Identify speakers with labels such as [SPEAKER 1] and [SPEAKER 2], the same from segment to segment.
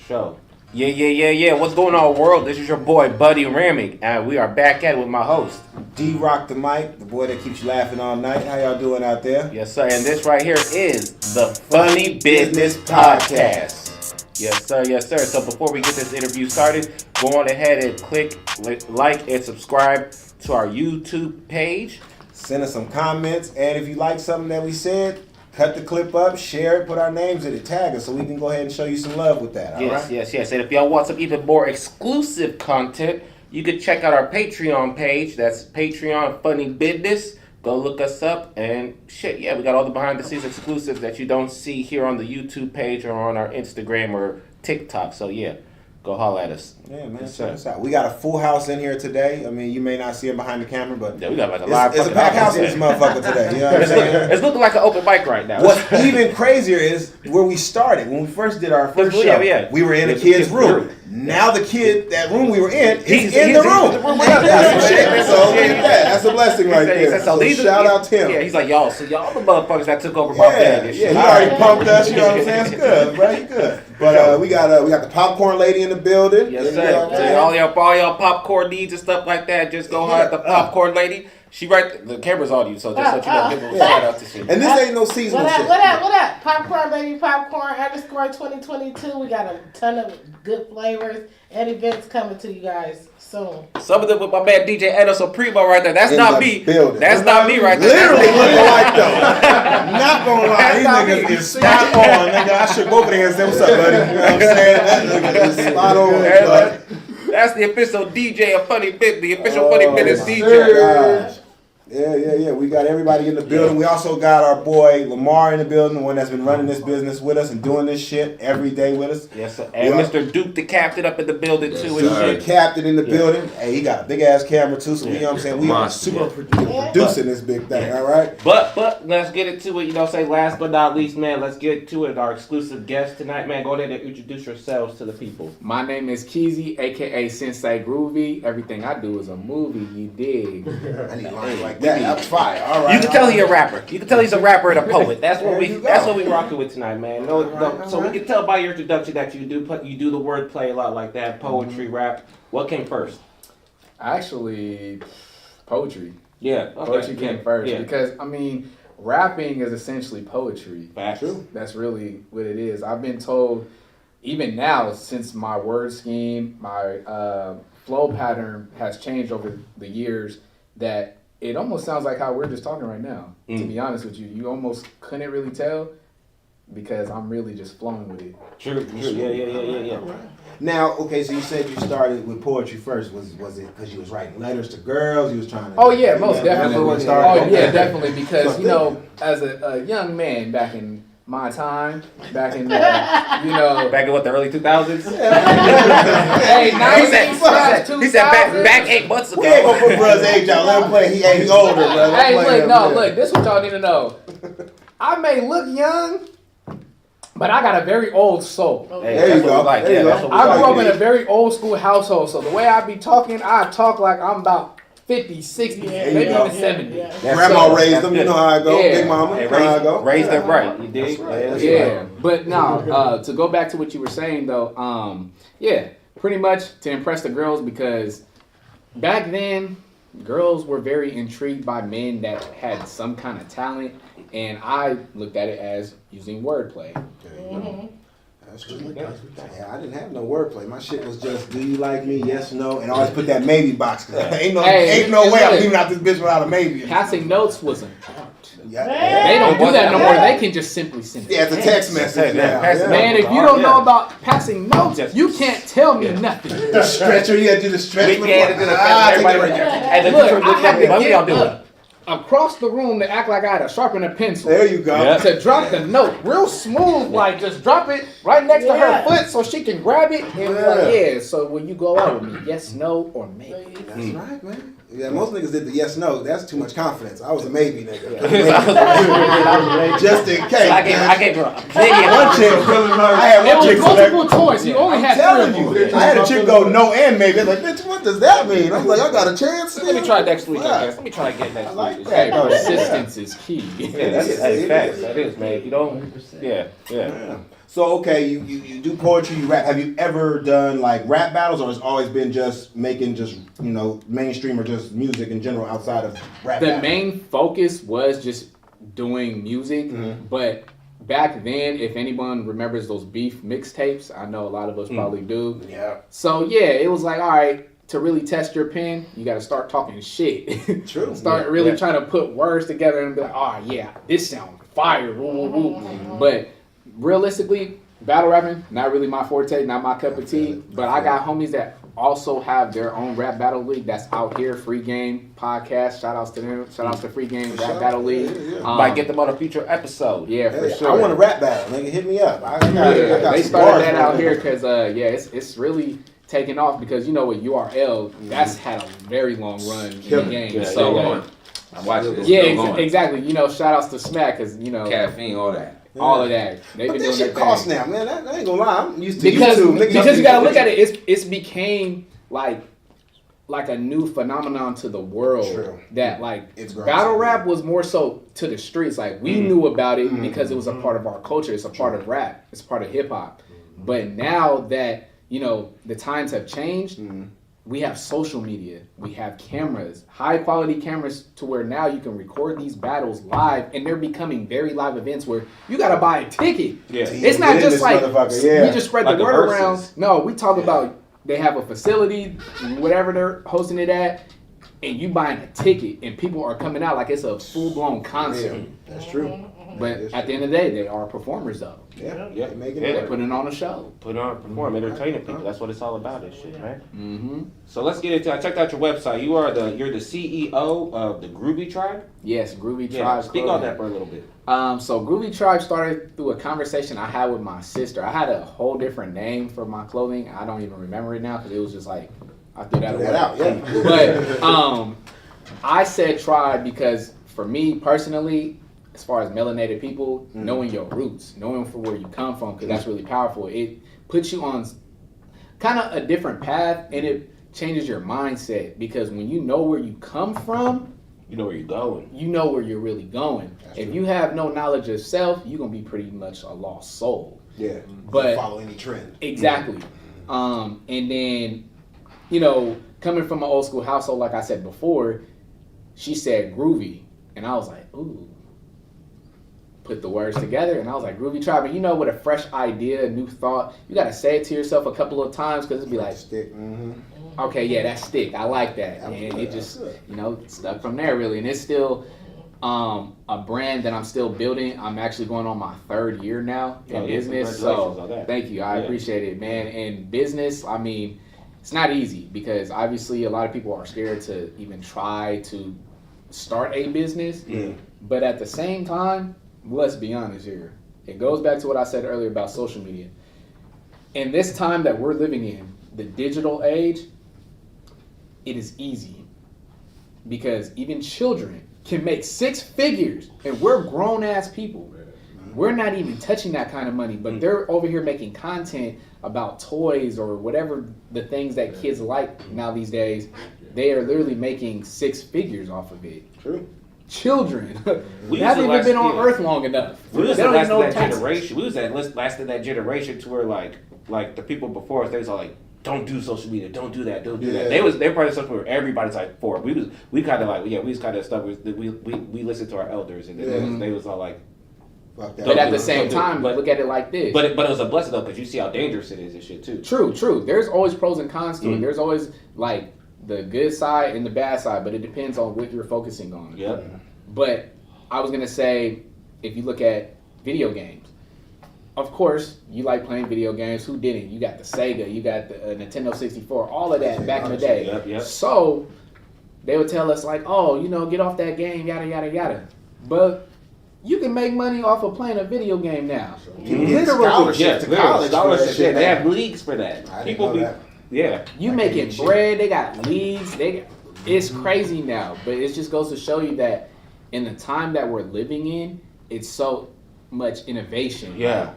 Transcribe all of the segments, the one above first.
[SPEAKER 1] sure. Yeah. What's going on, world? This is your boy, Buddy Ramick, and we are back at it with my host.
[SPEAKER 2] D-Rock the mic, the boy that keeps you laughing all night. How y'all doing out there?
[SPEAKER 1] Yes, sir. And this right here is the Funny Business Podcast. Yes, sir. So before we get this interview started, go on ahead and click like and subscribe to our YouTube page.
[SPEAKER 2] Send us some comments, and if you like something that we said, cut the clip up, share it, put our names in it, tag us so we can go ahead and show you some love with that.
[SPEAKER 1] Yes. And if y'all want some even more exclusive content, you can check out our Patreon page. That's Patreon Funny Bidness. Go look us up and shit. Yeah, we got all the behind the scenes exclusives that you don't see here on the YouTube page or on our Instagram or TikTok. So yeah, go holler at us.
[SPEAKER 2] Yeah, man. Check us out. We got a full house in here today. I mean, you may not see it behind the camera, but
[SPEAKER 1] yeah, we got like a live.
[SPEAKER 2] It's a packed house in this motherfucker today. You know what I'm saying?
[SPEAKER 1] It's looking like an open mic right now.
[SPEAKER 2] What's even crazier is where we started. When we first did our first show, we were in a kid's room. Now the kid, that room we were in, is in the room. That's a blessing right there. So shout out to him.
[SPEAKER 1] Yeah, he's like, y'all the motherfuckers that took over my bed.
[SPEAKER 2] Yeah, he already pumped us, you know what I'm saying? It's good, bro. You good. But we got the popcorn lady in the building.
[SPEAKER 1] Yes, sir. So all y'all popcorn needs and stuff like that, just go hard at the popcorn lady. She the camera's on you, so just let you know, give a shout out to she.
[SPEAKER 2] And this ain't no seasonal shit.
[SPEAKER 3] What up? Popcorn baby, popcorn _2022. We got a ton of good flavors and events coming to you guys soon.
[SPEAKER 1] Some of them with my man DJ Edison Primo right there. That's
[SPEAKER 2] in
[SPEAKER 1] not
[SPEAKER 2] the
[SPEAKER 1] me.
[SPEAKER 2] Building.
[SPEAKER 1] That's not me right there.
[SPEAKER 2] Literally looking like though. Not gonna lie, these niggas is spot on, nigga. I shook both of their hands. Say, what's up, buddy? You know what I'm saying? That nigga is spot on.
[SPEAKER 1] That's the official DJ of Funny Bit, the official Funny Business DJ.
[SPEAKER 2] Gosh. Yeah. We got everybody in the building. We also got our boy Lamar in the building, the one that's been running this business with us and doing this shit every day with us.
[SPEAKER 1] Yes, sir. And Mr. Duke the Captain up in the building too.
[SPEAKER 2] The Captain in the building. Hey, he got a big ass camera too, so we, you know what I'm saying? We are super producing this big thing, all right?
[SPEAKER 1] But let's get into it. You know, say last but not least, man, let's get to it. Our exclusive guest tonight, man. Go ahead and introduce yourselves to the people.
[SPEAKER 4] My name is Kxezy, aka Sensei Groovy. Everything I do is a movie, you dig?
[SPEAKER 2] I need lines like that. That's fire. All right.
[SPEAKER 1] You can tell he's a rapper. You can tell he's a rapper and a poet. That's what we rocking with tonight, man. So we can tell by your introduction that you do the wordplay a lot like that, poetry, rap. What came first?
[SPEAKER 4] Actually, poetry.
[SPEAKER 1] Yeah, okay.
[SPEAKER 4] Poetry came first because I mean, rapping is essentially poetry.
[SPEAKER 1] True.
[SPEAKER 4] That's really what it is. I've been told, even now, since my word scheme, my flow pattern has changed over the years, that it almost sounds like how we're just talking right now. To be honest with you, you almost couldn't really tell because I'm really just flowing with it.
[SPEAKER 1] True. Yeah.
[SPEAKER 2] Now, okay, so you said you started with poetry first. Was it because you was writing letters to girls? You was trying to...
[SPEAKER 4] Oh, yeah, most definitely. Definitely, because, you know, as a young man back in my time, back in,
[SPEAKER 1] back in what, the early 2000s?
[SPEAKER 4] Hey,
[SPEAKER 1] he said back 8 months ago.
[SPEAKER 2] We ain't gonna put brother's age out. Let him play. He older, bro.
[SPEAKER 4] Hey, look, this is what y'all need to know. I may look young, but I got a very old soul.
[SPEAKER 1] Hey, there you go.
[SPEAKER 4] I grew up in a very old school household, so the way I be talking, I talk like I'm about 50, 60, maybe even 70.
[SPEAKER 2] Yeah. Grandma raised them, you know how I go. Big mama,
[SPEAKER 1] hey,
[SPEAKER 2] how I go.
[SPEAKER 1] Raised them right, you dig?
[SPEAKER 2] Right.
[SPEAKER 4] Yeah, but now, to go back to what you were saying though, pretty much to impress the girls, because back then, girls were very intrigued by men that had some kind of talent, and I looked at it as using wordplay.
[SPEAKER 2] That's true. Yeah, I didn't have no wordplay. My shit was just, do you like me? Yes, no. And I always put that maybe box. Cause ain't no way I'm leaving out this bitch without a maybe.
[SPEAKER 4] Passing notes was an art.
[SPEAKER 2] Yeah.
[SPEAKER 4] They don't do that no more. They can just simply send it.
[SPEAKER 2] Yeah, it's a text message now.
[SPEAKER 4] Man, if you don't know about passing notes, you can't tell me nothing.
[SPEAKER 2] The stretcher, you had to do the stretch.
[SPEAKER 4] Look, I had to get across the room to act like I had to sharpen a pencil.
[SPEAKER 2] There you go.
[SPEAKER 4] To drop the note real smooth, like just drop it right next to her foot so she can grab it and be like, so will you go out with me? Yes, no, or maybe.
[SPEAKER 2] That's right, man. Yeah, most niggas did the yes, no. That's too much confidence. I was a maybe nigga. Just in case.
[SPEAKER 1] I gave her
[SPEAKER 2] one chick. I had one chick
[SPEAKER 4] multiple choice. You only had three.
[SPEAKER 2] I had a chick go no and maybe. I'm like, bitch, what does that mean? I'm like, I got a chance.
[SPEAKER 1] Let me try next week, I guess. Let me try again next week.
[SPEAKER 4] Hey, persistence is key.
[SPEAKER 1] Yeah, that's facts. That is, man. You don't. Yeah.
[SPEAKER 2] So okay, you do poetry, you rap. Have you ever done like rap battles, or has it always been just making just mainstream or just music in general outside of rap?
[SPEAKER 4] The
[SPEAKER 2] battles?
[SPEAKER 4] main focus was just doing music, but back then, if anyone remembers those beef mixtapes, I know a lot of us probably do.
[SPEAKER 2] Yeah.
[SPEAKER 4] So yeah, it was like, all right, to really test your pen, you got to start talking shit.
[SPEAKER 2] True.
[SPEAKER 4] Start really trying to put words together and be like, oh yeah, this sounds fire. Woo, woo, woo. But realistically, battle rapping, not really my forte, not my cup of tea. But I got homies that also have their own rap battle league that's out here, Free Game Podcast. Shout outs to them. Shout outs to Free Game Rap Battle League.
[SPEAKER 1] Might get them on a future episode.
[SPEAKER 4] Yeah, for sure.
[SPEAKER 2] I want a rap battle, nigga. Hit me up. I got
[SPEAKER 4] They
[SPEAKER 2] some
[SPEAKER 4] started
[SPEAKER 2] bars
[SPEAKER 4] that
[SPEAKER 2] for
[SPEAKER 4] out
[SPEAKER 2] it.
[SPEAKER 4] here because it's really taken off because with URL, that's had a very long run in the game.
[SPEAKER 5] Yeah,
[SPEAKER 4] So
[SPEAKER 5] I'm watching this.
[SPEAKER 4] exactly. Shout outs to Smack because
[SPEAKER 5] Caffeine, all that.
[SPEAKER 4] all of that. They've
[SPEAKER 2] But
[SPEAKER 4] been
[SPEAKER 2] that
[SPEAKER 4] doing
[SPEAKER 2] shit
[SPEAKER 4] their
[SPEAKER 2] costs
[SPEAKER 4] thing.
[SPEAKER 2] now, man. I ain't gonna lie. I'm used to
[SPEAKER 4] Because
[SPEAKER 2] YouTube. Nigga,
[SPEAKER 4] because you gotta look at it. It's became like a new phenomenon to the world.
[SPEAKER 2] True.
[SPEAKER 4] That like
[SPEAKER 2] It's grown.
[SPEAKER 4] battle rap was more so to the streets. Like we knew about it because it was a part of our culture. It's a part of rap. It's a part of hip hop. But now that the times have changed, we have social media. We have cameras, high quality cameras, to where now you can record these battles live, and they're becoming very live events where you gotta buy a ticket.
[SPEAKER 1] Yeah.
[SPEAKER 4] It's not just like we just spread
[SPEAKER 1] Like
[SPEAKER 4] the
[SPEAKER 1] a
[SPEAKER 4] word
[SPEAKER 1] versus.
[SPEAKER 4] around. No, we talk about they have a facility, whatever they're hosting it at, and you buying a ticket, and people are coming out like it's a full blown concert.
[SPEAKER 2] Yeah, that's true.
[SPEAKER 4] But at the end of the day, they are performers though.
[SPEAKER 2] Yeah,
[SPEAKER 1] Yeah.
[SPEAKER 2] they making
[SPEAKER 1] Yeah.
[SPEAKER 2] it
[SPEAKER 4] They're
[SPEAKER 2] work.
[SPEAKER 4] putting on a show.
[SPEAKER 1] Put on, perform, entertaining people. That's what it's all about. This shit, right?
[SPEAKER 4] Mm-hmm.
[SPEAKER 1] So let's get into. I checked out your website. You're the CEO of the Groovy Tribe.
[SPEAKER 4] Yes, Groovy
[SPEAKER 1] Yeah.
[SPEAKER 4] Tribe.
[SPEAKER 1] Speak on that for a little bit.
[SPEAKER 4] So Groovy Tribe started through a conversation I had with my sister. I had a whole different name for my clothing. I don't even remember it now because it was just like I threw that away.
[SPEAKER 2] Out, yeah.
[SPEAKER 4] But I said tribe because for me personally, as far as melanated people, knowing your roots, knowing from where you come from, because that's really powerful. It puts you on kind of a different path, and it changes your mindset because when you know where you come from,
[SPEAKER 1] You know where you're going.
[SPEAKER 4] you know where you're really going. If you have no knowledge of self, you're gonna be pretty much a lost soul.
[SPEAKER 2] Yeah,
[SPEAKER 4] But-
[SPEAKER 2] follow any trend.
[SPEAKER 4] Exactly. And then, coming from an old school household, like I said before, she said groovy, and I was like, ooh. Put the words together, and I was like, Groovy Tribe. And with a fresh idea, a new thought, you gotta say it to yourself a couple of times because it'd be like,
[SPEAKER 2] Stick.
[SPEAKER 4] okay, yeah, that's stick. I like that,
[SPEAKER 2] That was
[SPEAKER 4] and
[SPEAKER 2] good,
[SPEAKER 4] it
[SPEAKER 2] that
[SPEAKER 4] just,
[SPEAKER 2] was good.
[SPEAKER 4] stuck from there really. And it's still a brand that I'm still building. I'm actually going on my 3rd year now in
[SPEAKER 1] Oh, yeah,
[SPEAKER 4] business.
[SPEAKER 1] congratulations
[SPEAKER 4] So
[SPEAKER 1] on that.
[SPEAKER 4] thank you, I
[SPEAKER 1] Yeah.
[SPEAKER 4] appreciate it, man. In business, I mean, it's not easy because obviously a lot of people are scared to even try to start a business.
[SPEAKER 1] Yeah.
[SPEAKER 4] But at the same time, let's be honest here. It goes back to what I said earlier about social media. In this time that we're living in, the digital age, it is easy because even children can make 6 figures, and we're grown ass people. We're not even touching that kind of money, but they're over here making content about toys or whatever the things that kids like now these days. They are literally making 6 figures off of it.
[SPEAKER 2] True.
[SPEAKER 4] Children
[SPEAKER 1] We
[SPEAKER 4] they haven't
[SPEAKER 1] used to
[SPEAKER 4] even been on
[SPEAKER 1] last-
[SPEAKER 4] Earth long enough.
[SPEAKER 1] We was
[SPEAKER 4] They
[SPEAKER 1] the
[SPEAKER 4] don't
[SPEAKER 1] last
[SPEAKER 4] even
[SPEAKER 1] of
[SPEAKER 4] know
[SPEAKER 1] that
[SPEAKER 4] taxes.
[SPEAKER 1] generation. We was that last of that generation to where like the people before us, they was all like, don't do social media, don't do that, don't do that.
[SPEAKER 2] Yeah.
[SPEAKER 1] They're part of something where everybody's like for it. We kind of like we was kind of stuck with we listened to our elders and then they was all like.
[SPEAKER 2] Fuck that.
[SPEAKER 4] But at
[SPEAKER 1] do
[SPEAKER 4] the
[SPEAKER 1] it,
[SPEAKER 4] same
[SPEAKER 1] don't do it.
[SPEAKER 4] time,
[SPEAKER 1] But-
[SPEAKER 4] look at it like this.
[SPEAKER 1] But it was a blessing though because you see how dangerous it is and shit too.
[SPEAKER 4] True. There's always pros and cons to it. There's always like the good side and the bad side, but it depends on what you're focusing on.
[SPEAKER 1] Yep.
[SPEAKER 4] But I was gonna say, if you look at video games, of course you like playing video games. Who didn't? You got the Sega, you got the Nintendo 64, all of that back in the day.
[SPEAKER 1] Yep.
[SPEAKER 4] So they would tell us like, oh, get off that game, yada yada yada. But you can make money off of playing a video game now.
[SPEAKER 2] You get scholarships to college.
[SPEAKER 1] Scholarships.
[SPEAKER 2] for that shit
[SPEAKER 1] They
[SPEAKER 2] now.
[SPEAKER 1] have leagues for that.
[SPEAKER 2] I didn't
[SPEAKER 1] People
[SPEAKER 2] know
[SPEAKER 1] be
[SPEAKER 2] that.
[SPEAKER 1] yeah.
[SPEAKER 4] You
[SPEAKER 2] I
[SPEAKER 4] making
[SPEAKER 2] can't
[SPEAKER 4] bread, they got leagues, it's crazy now. But it just goes to show you that in the time that we're living in, it's so much innovation.
[SPEAKER 1] Yeah.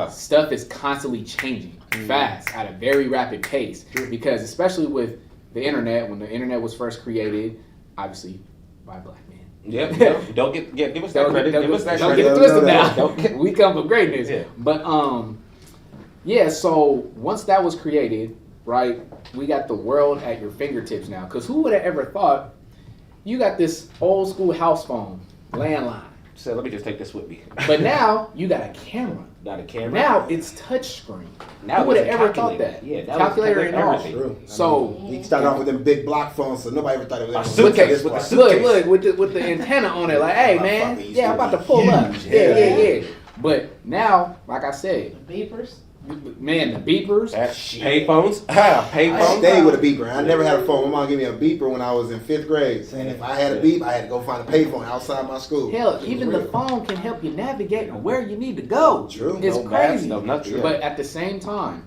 [SPEAKER 4] Stuff is constantly changing fast at a very rapid pace. Because especially with the internet, when the internet was first created, obviously by black men.
[SPEAKER 1] Yep. Don't give us that credit. Give us that
[SPEAKER 4] Don't
[SPEAKER 1] credit.
[SPEAKER 4] get it twisted
[SPEAKER 2] Don't
[SPEAKER 4] now. We come from greatness.
[SPEAKER 1] Yeah.
[SPEAKER 4] But Yeah, so once that was created, right, we got the world at your fingertips now. Because who would have ever thought you got this old school house phone, landline.
[SPEAKER 1] So let me just take this with me.
[SPEAKER 4] But now you got a camera.
[SPEAKER 1] Got a camera.
[SPEAKER 4] Now it's touch screen.
[SPEAKER 1] Now
[SPEAKER 4] who would have
[SPEAKER 1] it's a
[SPEAKER 4] ever thought
[SPEAKER 1] calculator.
[SPEAKER 4] that?
[SPEAKER 1] Yeah, that
[SPEAKER 4] Calculator
[SPEAKER 1] was
[SPEAKER 4] and all.
[SPEAKER 1] everything.
[SPEAKER 2] True.
[SPEAKER 4] So
[SPEAKER 2] You started off with them big block phones, so nobody ever thought it was
[SPEAKER 1] A
[SPEAKER 2] ever
[SPEAKER 1] suitcase
[SPEAKER 2] gonna
[SPEAKER 1] with
[SPEAKER 2] get
[SPEAKER 1] the
[SPEAKER 2] this
[SPEAKER 1] suitcase.
[SPEAKER 4] look with the antenna on it, like, hey man,
[SPEAKER 2] Motherfucker, you
[SPEAKER 4] yeah, I'm about to
[SPEAKER 2] still
[SPEAKER 4] pull
[SPEAKER 2] be
[SPEAKER 4] up.
[SPEAKER 2] huge.
[SPEAKER 4] Yeah. But now, like I said,
[SPEAKER 3] Beepers.
[SPEAKER 4] man, the beepers.
[SPEAKER 1] Payphones.
[SPEAKER 2] I
[SPEAKER 1] Payphones.
[SPEAKER 2] stayed with a beeper. I never had a phone. My mom gave me a beeper when I was in 5th grade. Saying if I had a beep, I had to go find a payphone outside my school.
[SPEAKER 4] Hell,
[SPEAKER 2] It was
[SPEAKER 4] even
[SPEAKER 2] real.
[SPEAKER 4] the phone can help you navigate on where you need to go.
[SPEAKER 2] True.
[SPEAKER 4] It's
[SPEAKER 1] No maps,
[SPEAKER 4] crazy.
[SPEAKER 1] no nothing.
[SPEAKER 4] But at the same time,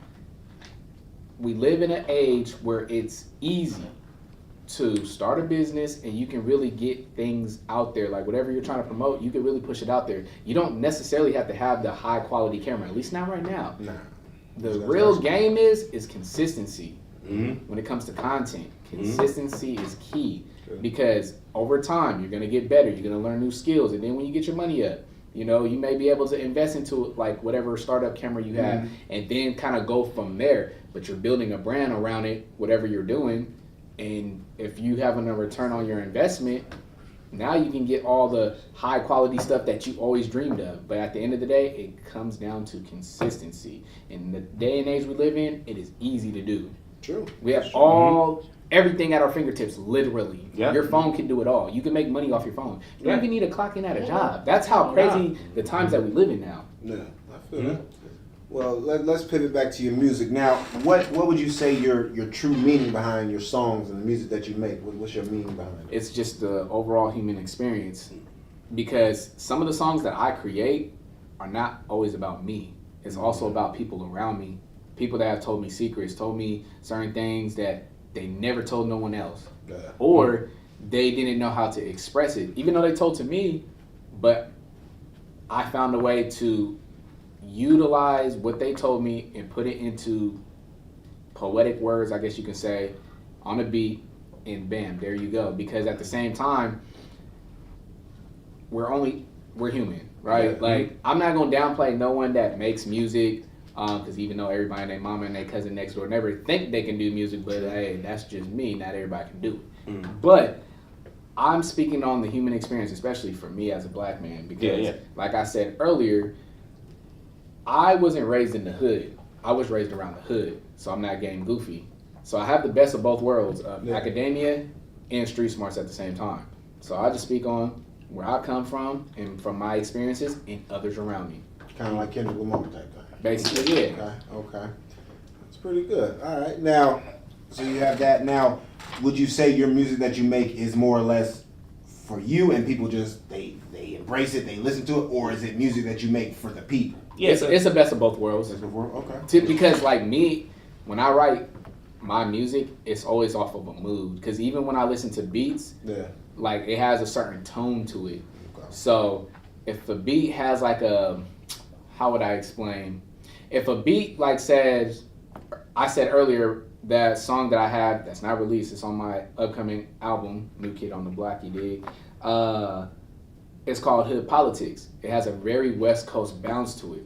[SPEAKER 4] we live in an age where it's easy to start a business and you can really get things out there. Like whatever you're trying to promote, you can really push it out there. You don't necessarily have to have the high quality camera, at least not right now.
[SPEAKER 2] Nah.
[SPEAKER 4] The
[SPEAKER 2] That's
[SPEAKER 4] real
[SPEAKER 2] awesome.
[SPEAKER 4] game is consistency.
[SPEAKER 1] Mm-hmm.
[SPEAKER 4] When it comes to content, consistency is key.
[SPEAKER 2] Good.
[SPEAKER 4] Because over time you're gonna get better, you're gonna learn new skills, and then when you get your money up, you know, you may be able to invest into like whatever startup camera you have, and then kind of go from there. But you're building a brand around it, whatever you're doing, and if you having a return on your investment, now you can get all the high quality stuff that you always dreamed of. But at the end of the day, it comes down to consistency. In the day and age we live in, it is easy to do.
[SPEAKER 2] True.
[SPEAKER 4] We have everything at our fingertips, literally.
[SPEAKER 1] Yeah.
[SPEAKER 4] Your phone can do it all. You can make money off your phone. You don't
[SPEAKER 1] Yeah.
[SPEAKER 4] even need to clock in at a job. That's how crazy the times that we live in now.
[SPEAKER 2] Yeah, I feel that. Well, let's pivot back to your music now. What would you say your true meaning behind your songs and the music that you make? What's your meaning behind it?
[SPEAKER 4] It's just the overall human experience. Because some of the songs that I create are not always about me. It's also about people around me. People that have told me secrets, told me certain things that they never told no one else.
[SPEAKER 2] Yeah.
[SPEAKER 4] Or they didn't know how to express it, even though they told to me, but I found a way to utilize what they told me and put it into poetic words, I guess you can say, on a beat, and bam, there you go. Because at the same time, we're human, right?
[SPEAKER 2] Yeah.
[SPEAKER 4] Like, I'm not gonna downplay no one that makes music, because even though everybody and their mama and their cousin next door never think they can do music, but hey, that's just me, not everybody can do it. But I'm speaking on the human experience, especially for me as a black man, because like I said earlier, I wasn't raised in the hood. I was raised around the hood, so I'm not getting goofy. So I have the best of both worlds, of academia and street smarts at the same time. So I just speak on where I come from and from my experiences and others around me.
[SPEAKER 2] Kind of like Kendrick Lamar type thing.
[SPEAKER 4] Basically, yeah.
[SPEAKER 2] Okay. That's pretty good. All right. Now, so you have that. Now, would you say your music that you make is more or less for you and people just, they embrace it, they listen to it, or is it music that you make for the people?
[SPEAKER 1] Yeah,
[SPEAKER 4] It's the best of both worlds.
[SPEAKER 2] Okay.
[SPEAKER 4] Because like me, when I write my music, it's always off of a mood. Because even when I listen to beats, like it has a certain tone to it.
[SPEAKER 2] Okay.
[SPEAKER 4] So if the beat has like a, how would I explain? If a beat like says, I said earlier, that song that I have that's not released, it's on my upcoming album, New Kid on the Block, you dig? It's called Hood Politics. It has a very West Coast bounce to it.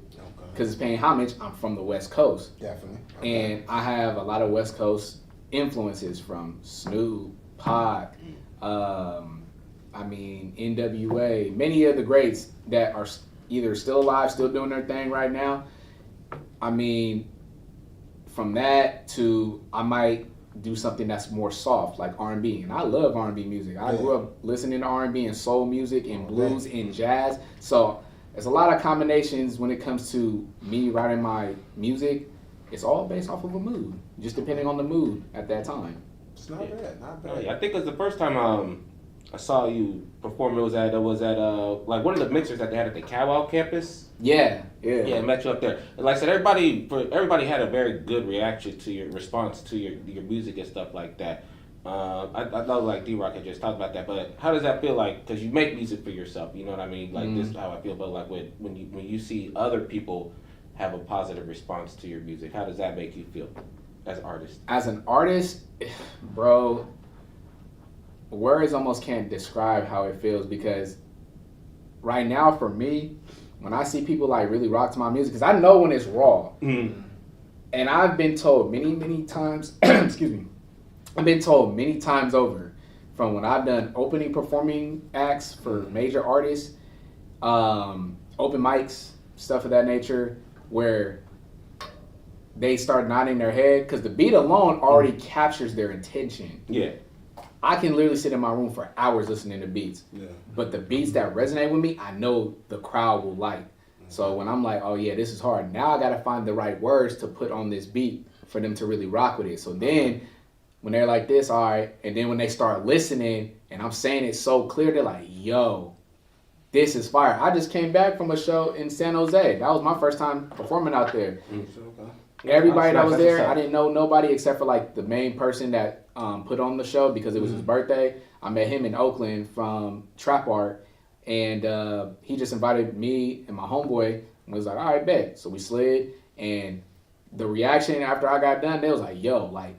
[SPEAKER 4] Because it's paying homage, I'm from the West Coast.
[SPEAKER 2] Definitely.
[SPEAKER 4] And I have a lot of West Coast influences from Snoop, Pac, NWA, many of the greats that are either still alive, still doing their thing right now. I mean, from that to I might do something that's more soft, like R&B. And I love R&B music. I grew up listening to R&B and soul music and blues and jazz. So there's a lot of combinations when it comes to me writing my music. It's all based off of a mood, just depending on the mood at that time.
[SPEAKER 2] It's not bad. Not bad.
[SPEAKER 1] Oh, yeah. I think it was the first time I saw you perform. It was at like one of the mixers that they had at the Cowell campus.
[SPEAKER 4] Yeah.
[SPEAKER 1] I met you up there. And like I said, everybody had a very good reaction to your response to your music and stuff like that. I know like D-Rock had just talked about that, but how does that feel like? Because you make music for yourself, you know what I mean? Like this is how I feel. But like when you see other people have a positive response to your music, how does that make you feel as an artist?
[SPEAKER 4] As an artist, bro, words almost can't describe how it feels, because right now for me, when I see people like really rock to my music, because I know when it's raw. And I've been told many times, excuse me, I've been told many times over from when I've done opening performing acts for major artists, open mics, stuff of that nature, where they start nodding their head because the beat alone already captures their attention.
[SPEAKER 1] Yeah.
[SPEAKER 4] I can literally sit in my room for hours listening to beats.
[SPEAKER 2] Yeah.
[SPEAKER 4] But the beats that resonate with me, I know the crowd will like. So when I'm like, oh yeah, this is hard, now I gotta find the right words to put on this beat for them to really rock with it. So then when they're like this, all right, and then when they start listening and I'm saying it so clear, they're like, yo, this is fire. I just came back from a show in San Jose. That was my first time performing out there. Everybody that was there, I didn't know nobody except for like the main person that put on the show because it was his birthday. I met him in Oakland from Trap Art, and he just invited me and my homeboy and was like, all right, bet. So we slid, and the reaction after I got done, they was like, yo, like,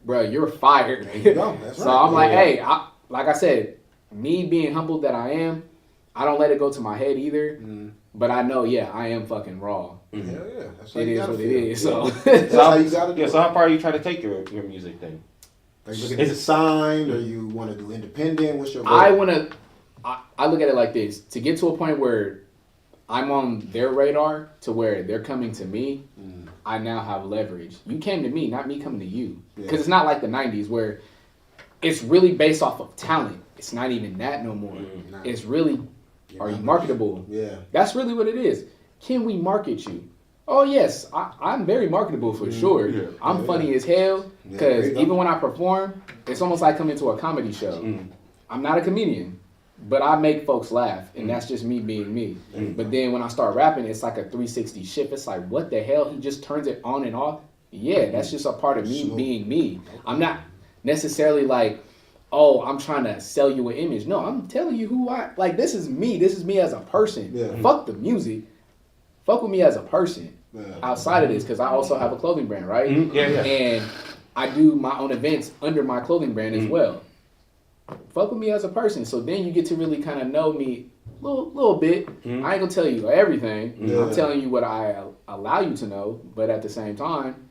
[SPEAKER 4] bro, you're fired.
[SPEAKER 2] There you go. That's
[SPEAKER 4] So
[SPEAKER 2] right.
[SPEAKER 4] I'm like, hey, like I said, me being humbled that I am, I don't let it go to my head either. But I know, yeah, I am fucking raw.
[SPEAKER 2] Hell yeah. That's how
[SPEAKER 4] It
[SPEAKER 2] you
[SPEAKER 4] is
[SPEAKER 2] gotta
[SPEAKER 4] what
[SPEAKER 2] feel.
[SPEAKER 4] it is. So
[SPEAKER 2] That's how you gotta do
[SPEAKER 1] Yeah,
[SPEAKER 2] it.
[SPEAKER 1] so how far are you trying to take your music thing?
[SPEAKER 2] Are you looking at it signed, or you want to do independent? What's your goal?
[SPEAKER 4] I look at it like this: to get to a point where I'm on their radar, to where they're coming to me, I now have leverage. You came to me, not me coming to you, because it's not like the '90s where it's really based off of talent. It's not even that no more. It's really, are you marketable?
[SPEAKER 2] Yeah.
[SPEAKER 4] That's really what it is. Can we market you? Oh yes, I'm very marketable for sure.
[SPEAKER 1] Yeah.
[SPEAKER 4] I'm funny as hell because even when I perform, it's almost like coming to a comedy show. I'm not a comedian, but I make folks laugh, and that's just me being me. But then when I start rapping, it's like a 360 shift. It's like, what the hell? He just turns it on and off. Yeah, that's just a part of me being me. I'm not necessarily like, oh, I'm trying to sell you an image. No, I'm telling you who I like. This is me. This is me as a person.
[SPEAKER 2] Yeah.
[SPEAKER 4] Fuck the music. Fuck with me as a person. Outside of this, because I also have a clothing brand, right?
[SPEAKER 1] Yeah.
[SPEAKER 4] And I do my own events under my clothing brand as well. Fuck with me as a person. So then you get to really kind of know me a little bit. I ain't gonna tell you everything. I'm telling you what I allow you to know, but at the same time,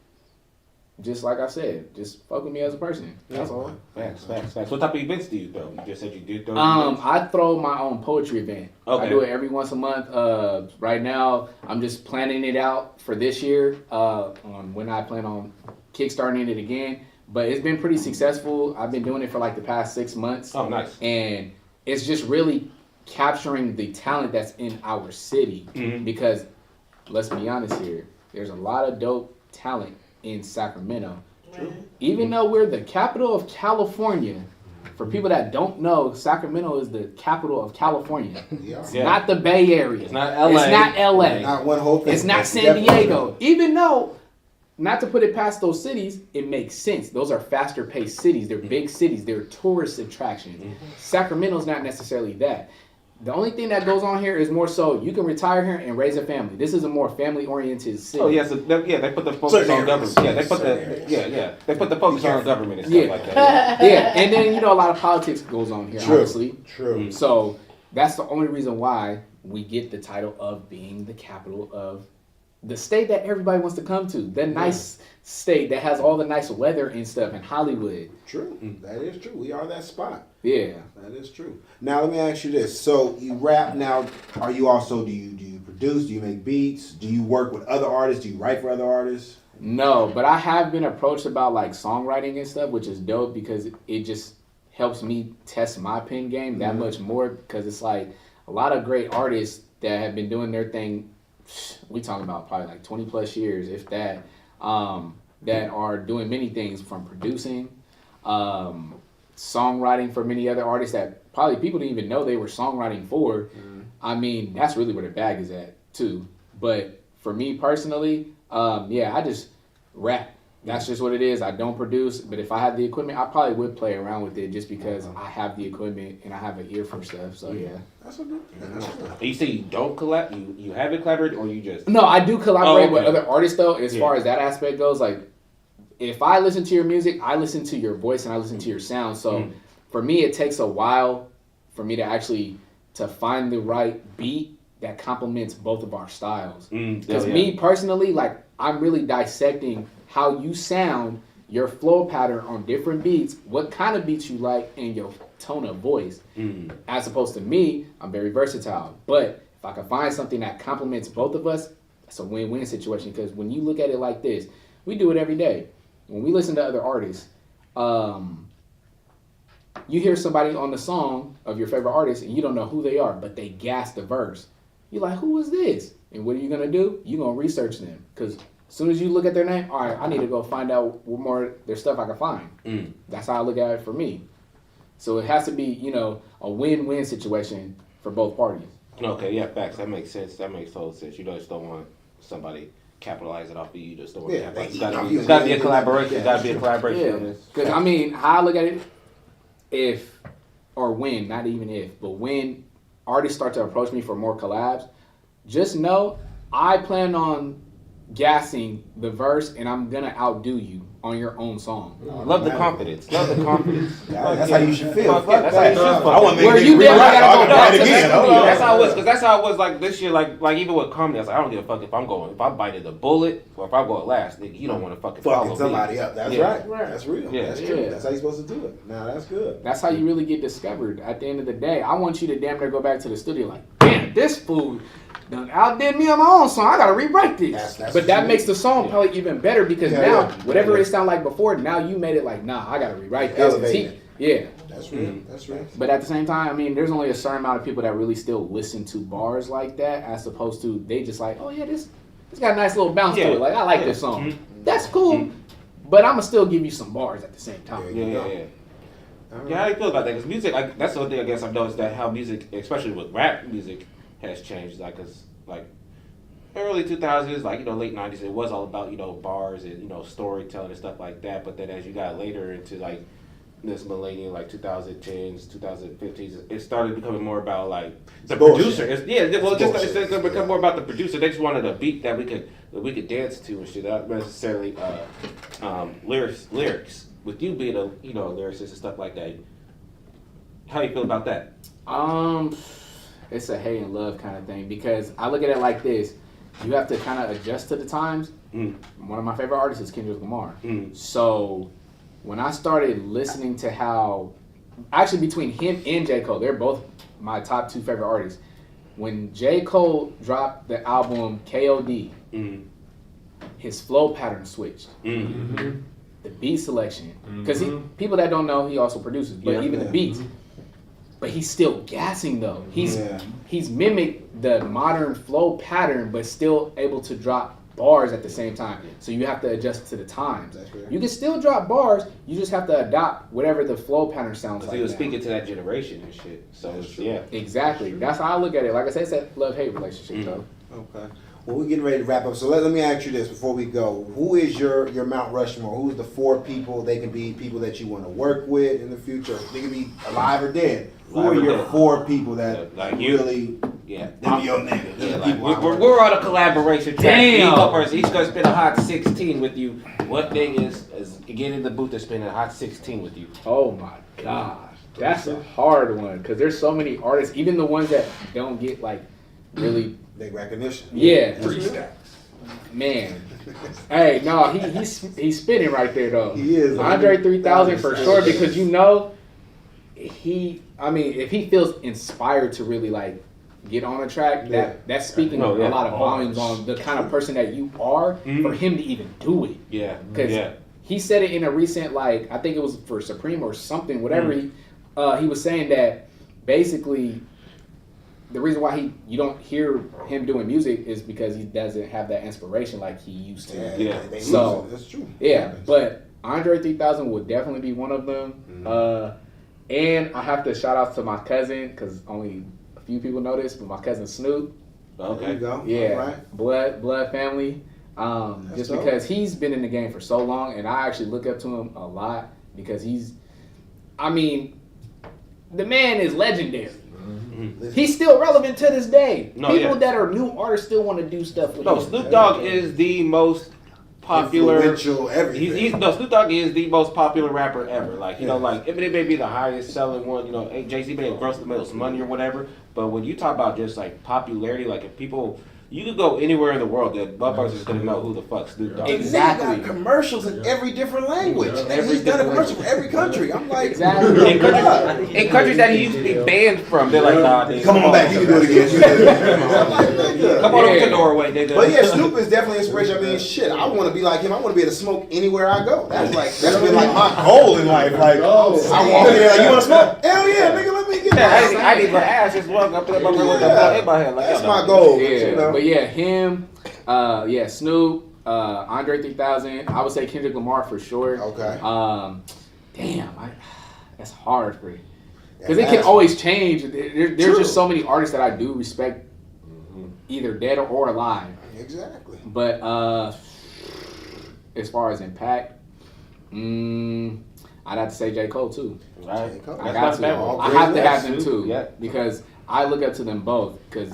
[SPEAKER 4] just like I said, just fuck with me as a person. That's all.
[SPEAKER 1] Facts. What type of events do you throw? You just said you did throw events?
[SPEAKER 4] I throw my own poetry event.
[SPEAKER 1] Okay.
[SPEAKER 4] I do it every once a month. Right now, I'm just planning it out for this year. When I plan on kickstarting it again, but it's been pretty successful. I've been doing it for like the past 6 months.
[SPEAKER 1] Oh, nice.
[SPEAKER 4] And it's just really capturing the talent that's in our city. Because let's be honest here, there's a lot of dope talent in Sacramento.
[SPEAKER 3] True.
[SPEAKER 4] Even though we're the capital of California, for people that don't know, Sacramento is the capital of California. It's not the Bay Area.
[SPEAKER 1] It's not LA.
[SPEAKER 4] It's not LA.
[SPEAKER 2] Not one whole thing.
[SPEAKER 4] It's not
[SPEAKER 2] That's
[SPEAKER 4] San
[SPEAKER 2] definitely
[SPEAKER 4] Diego. Even though, not to put it past those cities, it makes sense. Those are faster paced cities. They're big cities. They're tourist attractions. Sacramento's not necessarily that. The only thing that goes on here is more so you can retire here and raise a family. This is a more family-oriented city.
[SPEAKER 1] Oh yes, they put the focus on government. Yeah, they put the focus on government and stuff like that.
[SPEAKER 4] Yeah, and then a lot of politics goes on here, honestly.
[SPEAKER 2] True.
[SPEAKER 4] So that's the only reason why we get the title of being the capital of the state that everybody wants to come to. The nice state that has all the nice weather and stuff in Hollywood.
[SPEAKER 2] True. That is true. We are that spot.
[SPEAKER 4] Yeah.
[SPEAKER 2] That is true. Now let me ask you this. So you rap now. Are you also do you produce? Do you make beats? Do you work with other artists? Do you write for other artists?
[SPEAKER 4] No, but I have been approached about like songwriting and stuff, which is dope because it just helps me test my pen game that much more because it's like a lot of great artists that have been doing their thing. We talking about probably like 20 plus years, if that, that are doing many things from producing, songwriting for many other artists that probably people didn't even know they were songwriting for. I mean, that's really where the bag is at too. But for me personally, I just rap. That's just what it is. I don't produce, but if I had the equipment, I probably would play around with it just because I have the equipment and I have an ear for stuff. So yeah.
[SPEAKER 2] That's a good. That's good.
[SPEAKER 1] You say you don't collab? You haven't collaborated, or you just?
[SPEAKER 4] No, I do collaborate with
[SPEAKER 1] okay.
[SPEAKER 4] other artists though. As far as that aspect goes, like if I listen to your music, I listen to your voice and I listen to your sound. So for me, it takes a while for me to actually to find the right beat that complements both of our styles.
[SPEAKER 1] Mm,
[SPEAKER 4] Because
[SPEAKER 1] yeah.
[SPEAKER 4] me personally, like, I'm really dissecting how you sound, your flow pattern on different beats, what kind of beats you like, and your tone of voice.
[SPEAKER 1] Mm.
[SPEAKER 4] As opposed to me, I'm very versatile. But if I can find something that complements both of us, it's a win-win situation. Because when you look at it like this, we do it every day. When we listen to other artists, you hear somebody on the song of your favorite artist and you don't know who they are, but they gas the verse. You're like, who is this? And what are you going to do? You're going to research them. Because as soon as you look at their name, all right, I need to go find out what more their stuff I can find.
[SPEAKER 1] Mm.
[SPEAKER 4] That's how I look at it for me. So it has to be, you know, a win-win situation for both parties.
[SPEAKER 1] Okay, yeah, facts. That makes sense. That makes total sense. You just don't want somebody capitalizing off of you. You just don't want to capitalize. It's got to be a collaboration. It's got to be a collaboration on this.
[SPEAKER 4] Because, I mean, how I look at it, if, or when, not even if, but when artists start to approach me for more collabs, just know I plan on gassing the verse and I'm going to outdo you on your own song.
[SPEAKER 1] Love the confidence. Love the confidence.
[SPEAKER 2] That's how you should feel.
[SPEAKER 1] Fuck yeah, that's how you should feel.
[SPEAKER 2] I want to
[SPEAKER 4] Where
[SPEAKER 2] make
[SPEAKER 4] you
[SPEAKER 2] it
[SPEAKER 4] did, I gotta go back to
[SPEAKER 2] again.
[SPEAKER 4] that.
[SPEAKER 1] That's how it was, because that's how it was like this year, like even with comedy, I was like, I don't give a fuck if I'm biting the bullet or if I go last, nigga, you don't want to fucking follow
[SPEAKER 2] Fucking somebody
[SPEAKER 1] me.
[SPEAKER 2] up. That's
[SPEAKER 1] Yeah.
[SPEAKER 2] right. That's real.
[SPEAKER 1] Yeah.
[SPEAKER 2] That's true.
[SPEAKER 4] Yeah.
[SPEAKER 2] That's how you're supposed to do it. Now that's good.
[SPEAKER 4] That's how you really get discovered. At the end of the day, I want you to damn near go back to the studio like, damn, this fool done outdid me on my own song. I gotta rewrite this.
[SPEAKER 2] That's
[SPEAKER 4] but
[SPEAKER 2] what
[SPEAKER 4] that
[SPEAKER 2] you
[SPEAKER 4] makes the song probably even better because
[SPEAKER 2] Yeah,
[SPEAKER 4] now,
[SPEAKER 2] yeah.
[SPEAKER 4] whatever
[SPEAKER 2] Yeah.
[SPEAKER 4] it sounded like before, now you made it like, nah, I gotta rewrite this.
[SPEAKER 2] Elevate it.
[SPEAKER 4] Yeah.
[SPEAKER 2] That's real. That's real.
[SPEAKER 4] But at the same time, I mean, there's only a certain amount of people that really still listen to bars like that, as opposed to they just like, oh yeah, this got a nice little bounce
[SPEAKER 1] Yeah.
[SPEAKER 4] to it. Like I like
[SPEAKER 1] Yeah.
[SPEAKER 4] this song.
[SPEAKER 1] Mhm.
[SPEAKER 4] That's cool. But I'ma still give you some bars at the same time.
[SPEAKER 2] Yeah.
[SPEAKER 1] Yeah. Yeah, how do you feel about that? Because music, like, that's the one thing I guess I've noticed that how music, especially with rap music, has changed. Like, cause like early 2000s, like, you know, late 90s, it was all about, you know, bars and, you know, storytelling and stuff like that. But then as you got later into like this millennium, like 2010s, 2015s, it started becoming more about like the producer. It's gonna become more about the producer. They just wanted a beat that we could dance to and shit, not necessarily lyrics. With you being a lyricist and stuff like that, how you feel about that?
[SPEAKER 4] It's a hate and love kind of thing because I look at it like this: you have to kind of adjust to the times.
[SPEAKER 1] Mm.
[SPEAKER 4] One of my favorite artists is Kendrick Lamar.
[SPEAKER 1] Mm.
[SPEAKER 4] So when I started listening to how, actually between him and J. Cole, they're both my top two favorite artists. When J. Cole dropped the album K.O.D., his flow pattern switched.
[SPEAKER 1] Mm.
[SPEAKER 4] The beat selection, because people that don't know, he also produces, but even the beats. But he's still gassing though. He's mimicked the modern flow pattern, but still able to drop bars at the same time. So you have to adjust to the times. You can still drop bars. You just have to adopt whatever the flow pattern sounds like.
[SPEAKER 1] He was
[SPEAKER 4] now.
[SPEAKER 1] speaking to that generation and shit. So it's, yeah,
[SPEAKER 4] Exactly. That's how I look at it. Like I said, it's that love-hate relationship though.
[SPEAKER 2] Okay. Well, we're getting ready to wrap up. So let me ask you this before we go. Who is your Mount Rushmore? Who's the 4 people? They can be people that you want to work with in the future. They can be alive or dead. Who are your 4 people that
[SPEAKER 1] like you?
[SPEAKER 2] really,
[SPEAKER 1] Yeah.
[SPEAKER 2] them your niggas?
[SPEAKER 1] Yeah,
[SPEAKER 2] the
[SPEAKER 1] like
[SPEAKER 2] people I work
[SPEAKER 1] we're on a collaboration track.
[SPEAKER 4] Damn.
[SPEAKER 1] Each go first. Each gonna spin a hot 16 with you. What thing is get in the booth and spin a hot 16 with you?
[SPEAKER 4] Oh my gosh. That's a hard one because there's so many artists, even the ones that don't get like really
[SPEAKER 2] Big recognition.
[SPEAKER 4] Yeah.
[SPEAKER 5] 3 stacks.
[SPEAKER 4] Man. Hey, no, he's spinning right there though.
[SPEAKER 2] He is.
[SPEAKER 4] Andre 3000 for sure because you know if he feels inspired to really like get on a track, that's speaking a lot of volumes on the kind of person that you are for him to even do it.
[SPEAKER 1] Yeah.
[SPEAKER 4] Because he said it in a recent, like, I think it was for Supreme or something, whatever. He was saying that basically the reason why you don't hear him doing music is because he doesn't have that inspiration like he used to.
[SPEAKER 1] Yeah.
[SPEAKER 4] So
[SPEAKER 2] that's true.
[SPEAKER 4] yeah, but Andre 3000 would definitely be one of them. And I have to shout out to my cousin because only a few people know this, but my cousin Snoop.
[SPEAKER 1] Okay.
[SPEAKER 2] There you go.
[SPEAKER 4] Yeah,
[SPEAKER 2] All right.
[SPEAKER 4] blood family. Just
[SPEAKER 2] dope.
[SPEAKER 4] because he's been in the game for so long, and I actually look up to him a lot because the man is legendary. He's still relevant to this day. People that are new artists still want to do stuff with him.
[SPEAKER 1] Snoop Dogg is the most
[SPEAKER 6] popular.
[SPEAKER 2] Influential, everything.
[SPEAKER 6] No, Snoop Dogg is the most popular rapper ever. Like, you know, like, it may be the highest selling one, you know, Jay-Z may have grossed the most money or whatever, but when you talk about just, like, popularity, like, if people, you could go anywhere in the world, the motherfuckers is gonna know who the fuck Snoop Dogg is.
[SPEAKER 2] Exactly. Nigga got commercials in every different language. Nigga, he's done a commercial for every country. I'm like,
[SPEAKER 4] Exactly.
[SPEAKER 6] In countries that he used to be banned from, they're like, nah, nigga,
[SPEAKER 2] come on back, you can do it again. I'm like, nigga.
[SPEAKER 6] Come on over to Norway, nigga.
[SPEAKER 2] But yeah, Snoop is definitely inspiration. I mean, shit, I want to be like him. I want to be able to smoke anywhere I go. That's been like my goal in life. Like, I walk in there like, you want to smoke? Hell yeah, nigga, let me get that.
[SPEAKER 6] I need my ass just walk up to the motherfucker with the blunt in my hand. Like,
[SPEAKER 2] that's my goal.
[SPEAKER 4] Yeah,
[SPEAKER 2] you know?
[SPEAKER 4] but yeah, him, Snoop, Andre 3000. I would say Kendrick Lamar for sure.
[SPEAKER 2] Okay.
[SPEAKER 4] That's hard for you. Because it can always change. There's just so many artists that I do respect, either dead or alive.
[SPEAKER 2] Exactly.
[SPEAKER 4] But as far as impact, I'd have to say J. Cole too.
[SPEAKER 6] Right.
[SPEAKER 4] I got to. I have to have them too, because I look up to them both because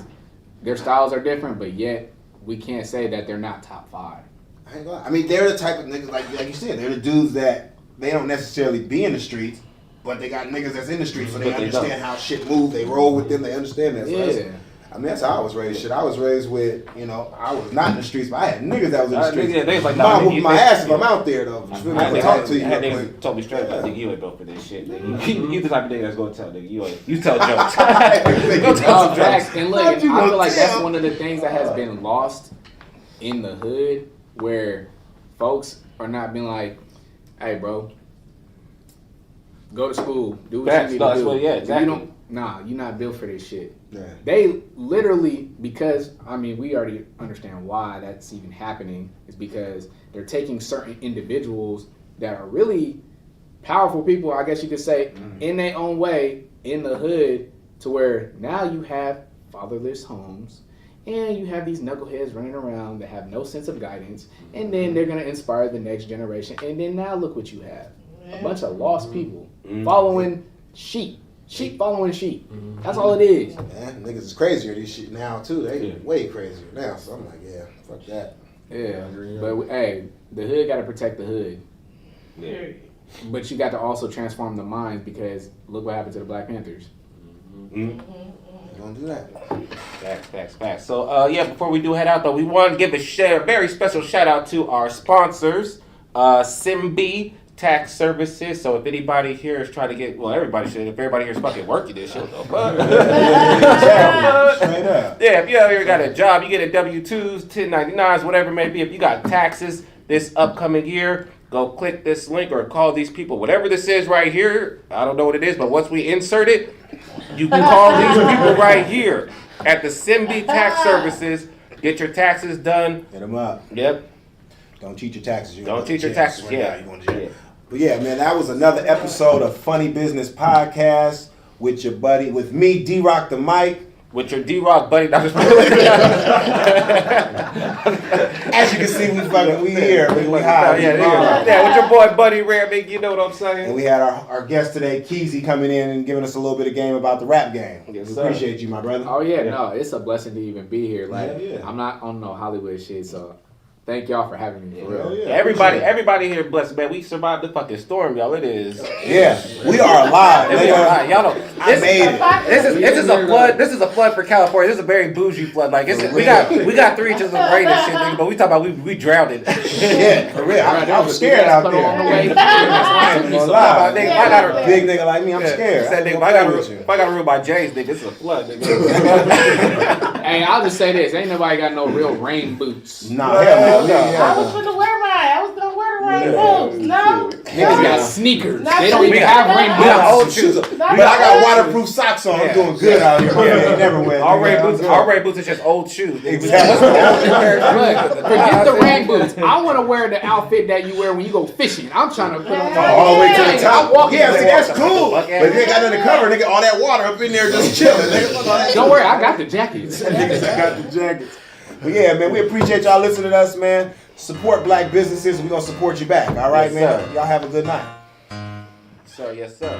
[SPEAKER 4] their styles are different, but yet we can't say that they're not top 5.
[SPEAKER 2] I ain't gonna lie. I mean, they're the type of niggas, like you said, they're the dudes that they don't necessarily be in the streets, but they got niggas that's in the streets, so they understand how shit move. They roll with them. They understand that. So I mean, that's how I was raised. Shit, I was raised with, you know, I was not in the streets, but I had niggas that was in the streets.
[SPEAKER 6] They like,
[SPEAKER 2] Mom whooping my ass if I'm out there, though. I can talk to you.
[SPEAKER 6] They told me straight up, nigga, you ain't built for this shit, nigga. You the type of nigga that's gonna tell nigga, you tell jokes. Go tell some jokes.
[SPEAKER 4] And look, I feel like that's one of the things that has been lost in the hood, where folks are not being like, hey, bro, go to school, do what you need to do.
[SPEAKER 6] Well, yeah, exactly.
[SPEAKER 4] You're not built for this shit.
[SPEAKER 2] Yeah.
[SPEAKER 4] They literally, because, I mean, we already understand why that's even happening, is because they're taking certain individuals that are really powerful people, I guess you could say, in their own way, in the hood, to where now you have fatherless homes, and you have these knuckleheads running around that have no sense of guidance, and then they're going to inspire the next generation, and then now look what you have. A bunch of lost people following sheep. Sheep following sheep. That's all it is.
[SPEAKER 2] Man, niggas is crazier these shit now too. They way crazier now. So I'm like, yeah, fuck that.
[SPEAKER 4] Yeah, but hey, the hood got to protect the hood.
[SPEAKER 6] Yeah.
[SPEAKER 4] But you got to also transform the minds, because look what happened to the Black Panthers.
[SPEAKER 2] You gonna do that?
[SPEAKER 6] Facts. So before we do head out though, we want to give a very special shout out to our sponsors, Simbi Tax Services. So if anybody here is trying to get, well, everybody should. If everybody here is fucking working this shit, but
[SPEAKER 2] Straight up.
[SPEAKER 6] yeah, if you out here got a job, you get a W-2s, 1099s, whatever it may be. If you got taxes this upcoming year, go click this link or call these people. Whatever this is right here, I don't know what it is, but once we insert it, you can call these people right here at the Simbi Tax Services. Get your taxes done.
[SPEAKER 2] Hit them up.
[SPEAKER 6] Yep.
[SPEAKER 2] Don't cheat your taxes.
[SPEAKER 6] Don't cheat your taxes. Yeah.
[SPEAKER 2] You're going to jail. But yeah, man, that was another episode of Funny Business Podcast with your buddy, with me, D-Rock the Mic.
[SPEAKER 6] With your D-Rock buddy.
[SPEAKER 2] As you can see, we here. We high.
[SPEAKER 6] Yeah, with your boy Buddy Rare, big, you know what I'm saying?
[SPEAKER 2] And we had our guest today, Kxezy, coming in and giving us a little bit of game about the rap game.
[SPEAKER 6] Yes,
[SPEAKER 2] we
[SPEAKER 6] sir.
[SPEAKER 2] appreciate you, my brother.
[SPEAKER 4] Oh yeah, no, it's a blessing to even be here. Like,
[SPEAKER 2] Yeah.
[SPEAKER 4] I'm not on no Hollywood shit, so thank y'all for having me. For real.
[SPEAKER 2] Yeah,
[SPEAKER 6] Everybody here blessed, man. We survived the fucking storm, y'all. It is.
[SPEAKER 2] Yeah, we are alive.
[SPEAKER 6] We are alive. Y'all know.
[SPEAKER 2] I made it.
[SPEAKER 6] This is a flood. This is a flood for California. This is a very bougie flood. Like we got 3 inches of rain and shit, nigga, but we talk about we drowned it.
[SPEAKER 2] Yeah, for real. I'm scared out there. I ain't gonna lie. Big nigga like me, I'm scared.
[SPEAKER 6] Said, nigga, if I got room by James, nigga, this is a flood, nigga.
[SPEAKER 4] Hey, I'll just say this: ain't nobody got no real rain boots.
[SPEAKER 2] Nah, hell no.
[SPEAKER 3] I was gonna wear mine. I was gonna wear the rain boots. No.
[SPEAKER 4] Niggas got sneakers.
[SPEAKER 3] Not
[SPEAKER 4] They don't even
[SPEAKER 3] sneakers.
[SPEAKER 4] have rain
[SPEAKER 2] We got
[SPEAKER 4] boots.
[SPEAKER 2] old shoes. But I got waterproof socks on. I'm doing good out here. I ain't never wear.
[SPEAKER 6] Our rain boots is just old shoes.
[SPEAKER 2] Exactly.
[SPEAKER 4] Look, forget the rain boots. I want to wear the outfit that you wear when you go fishing. I'm trying to put on
[SPEAKER 2] All the way to the top.
[SPEAKER 4] I'm walking
[SPEAKER 2] Yeah, see,
[SPEAKER 4] there.
[SPEAKER 2] that's cool. But if you ain't got nothing to cover, nigga, all that water up in there just chilling. Nigga.
[SPEAKER 4] Don't worry, I got the jackets.
[SPEAKER 2] Niggas got the jackets. But yeah, man, we appreciate y'all listening to us, man. Support black businesses. We're going to support you back. All right,
[SPEAKER 6] Yes,
[SPEAKER 2] man?
[SPEAKER 6] sir.
[SPEAKER 2] Y'all have a good night.
[SPEAKER 6] Sir, yes, sir.